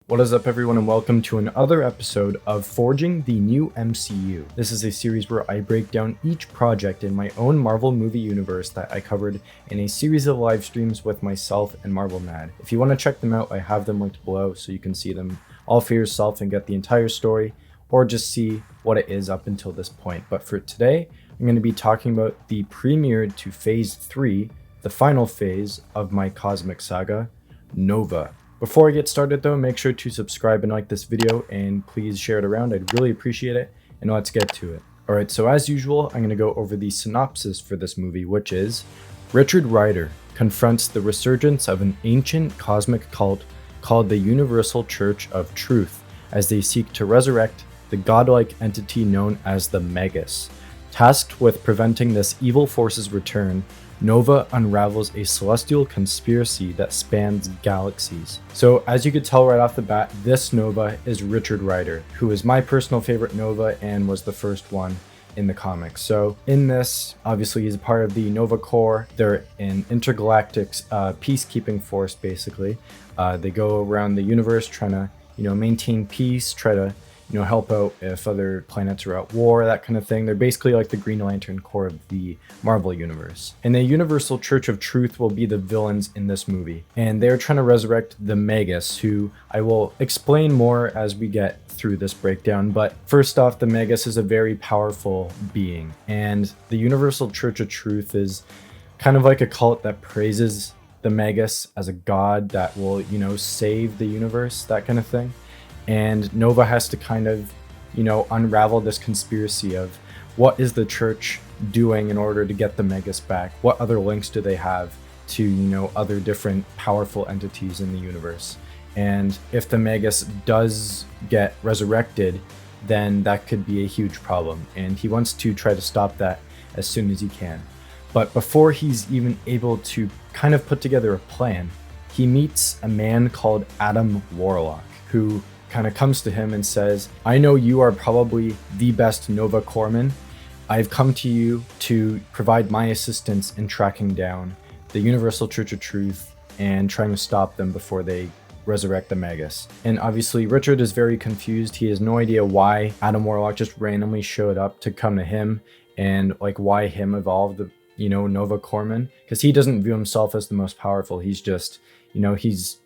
What is up, everyone, and welcome to another episode of Forging the New MCU. This is a series where I break down each project in my own Marvel movie universe that I covered in a series of live streams with myself and Marvel Mad. If you want to check them out, I have them linked below so you can see them all for yourself and get the entire story, or just see what it is up until this point. But for today, I'm going to be talking about the premiere to Phase 3, the final phase of my cosmic saga, Nova. Before I get started though, make sure to subscribe and like this video, and please share it around. I'd really appreciate it, and let's get to it. Alright, so as usual, I'm going to go over the synopsis for this movie, which is Richard Rider confronts the resurgence of an ancient cosmic cult called the Universal Church of Truth as they seek to resurrect the godlike entity known as the Magus. Tasked with preventing this evil force's return, Nova unravels a celestial conspiracy that spans galaxies. So as you could tell right off the bat, this Nova is Richard Rider, who is my personal favorite Nova and was the first one in the comics. So in this, obviously he's a part of the Nova Corps. They're an intergalactic peacekeeping force, basically. They go around the universe trying to, maintain peace, try to help out if other planets are at war, that kind of thing. They're basically like the Green Lantern Corps of the Marvel Universe. And the Universal Church of Truth will be the villains in this movie. And they're trying to resurrect the Magus, who I will explain more as we get through this breakdown. But first off, the Magus is a very powerful being. And the Universal Church of Truth is kind of like a cult that praises the Magus as a god that will, save the universe, that kind of thing. And Nova has to kind of, unravel this conspiracy of what is the church doing in order to get the Magus back? What other links do they have to, other different powerful entities in the universe? And if the Magus does get resurrected, then that could be a huge problem. And he wants to try to stop that as soon as he can. But before he's even able to kind of put together a plan, he meets a man called Adam Warlock, who kind of comes to him and says, I know you are probably the best Nova Corpsman. I've come to you to provide my assistance in tracking down the Universal Church of Truth and trying to stop them before they resurrect the Magus. And obviously Richard is very confused. He has no idea why Adam Warlock just randomly showed up to come to him, and like why him evolve the Nova Corpsman, because he doesn't view himself as the most powerful. He's just he's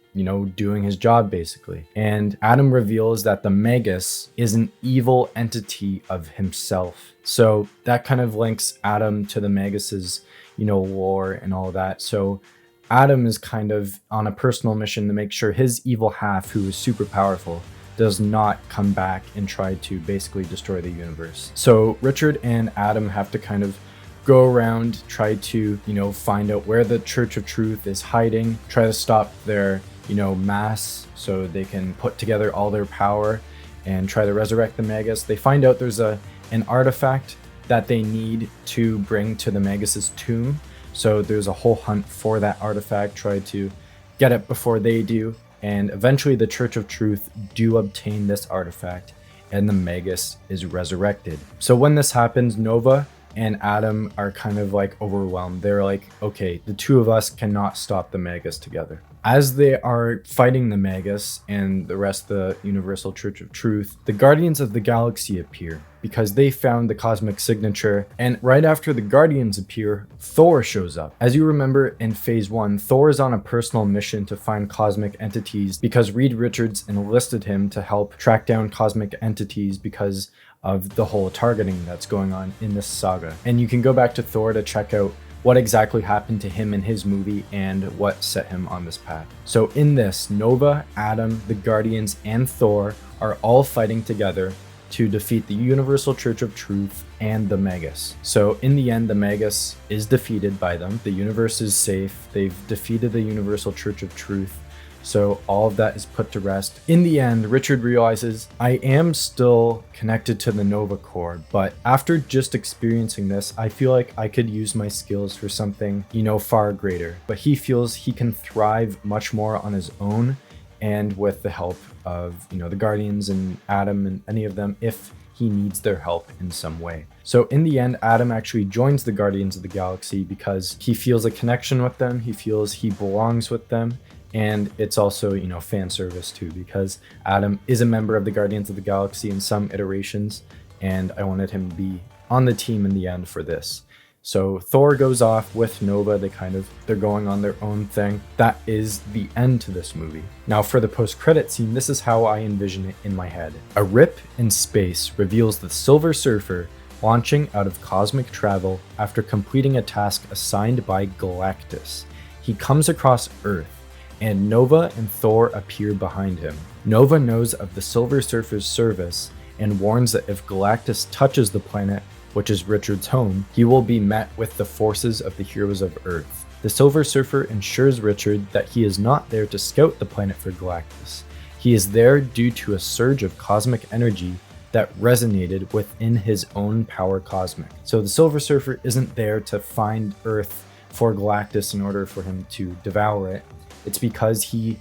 doing his job basically. And Adam reveals that the Magus is an evil entity of himself. So that kind of links Adam to the Magus's, lore and all that. So Adam is kind of on a personal mission to make sure his evil half, who is super powerful, does not come back and try to basically destroy the universe. So Richard and Adam have to kind of go around, try to, find out where the Church of Truth is hiding, try to stop their mass so they can put together all their power and try to resurrect the Magus. They find out there's an artifact that they need to bring to the Magus's tomb. So there's a whole hunt for that artifact, try to get it before they do. And eventually the Church of Truth do obtain this artifact and the Magus is resurrected. So when this happens, Nova and Adam are kind of like overwhelmed. They're like, okay, the two of us cannot stop the Magus together. As they are fighting the Magus and the rest of the Universal Church of Truth, the Guardians of the Galaxy appear because they found the cosmic signature. And right after the Guardians appear, Thor shows up. As you remember in Phase 1, Thor is on a personal mission to find cosmic entities because Reed Richards enlisted him to help track down cosmic entities because of the whole targeting that's going on in this saga. And you can go back to Thor to check out what exactly happened to him in his movie and what set him on this path. So in this, Nova, Adam, the Guardians, and Thor are all fighting together to defeat the Universal Church of Truth and the Magus. So in the end, the Magus is defeated by them. The universe is safe. They've defeated the Universal Church of Truth. So all of that is put to rest. In the end, Richard realizes, I am still connected to the Nova Corps, but after just experiencing this, I feel like I could use my skills for something, far greater. But he feels he can thrive much more on his own and with the help of, the Guardians and Adam and any of them if he needs their help in some way. So in the end, Adam actually joins the Guardians of the Galaxy because he feels a connection with them. He feels he belongs with them. And it's also, fan service too, because Adam is a member of the Guardians of the Galaxy in some iterations, and I wanted him to be on the team in the end for this. So Thor goes off with Nova. They're going on their own thing. That is the end to this movie. Now for the post-credit scene, this is how I envision it in my head. A rip in space reveals the Silver Surfer launching out of cosmic travel after completing a task assigned by Galactus. He comes across Earth, and Nova and Thor appear behind him. Nova knows of the Silver Surfer's service and warns that if Galactus touches the planet, which is Richard's home, he will be met with the forces of the heroes of Earth. The Silver Surfer ensures Richard that he is not there to scout the planet for Galactus. He is there due to a surge of cosmic energy that resonated within his own power cosmic. So the Silver Surfer isn't there to find Earth for Galactus in order for him to devour it. It's because he,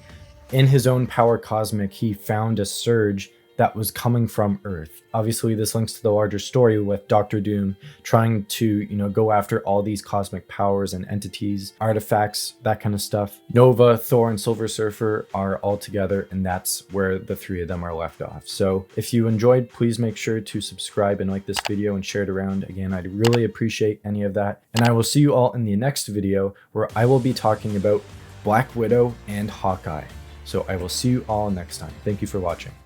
in his own power cosmic, he found a surge that was coming from Earth. Obviously, this links to the larger story with Doctor Doom trying to, go after all these cosmic powers and entities, artifacts, that kind of stuff. Nova, Thor, and Silver Surfer are all together, and that's where the three of them are left off. So if you enjoyed, please make sure to subscribe and like this video and share it around. Again, I'd really appreciate any of that. And I will see you all in the next video where I will be talking about Black Widow and Hawkeye. So I will see you all next time. Thank you for watching.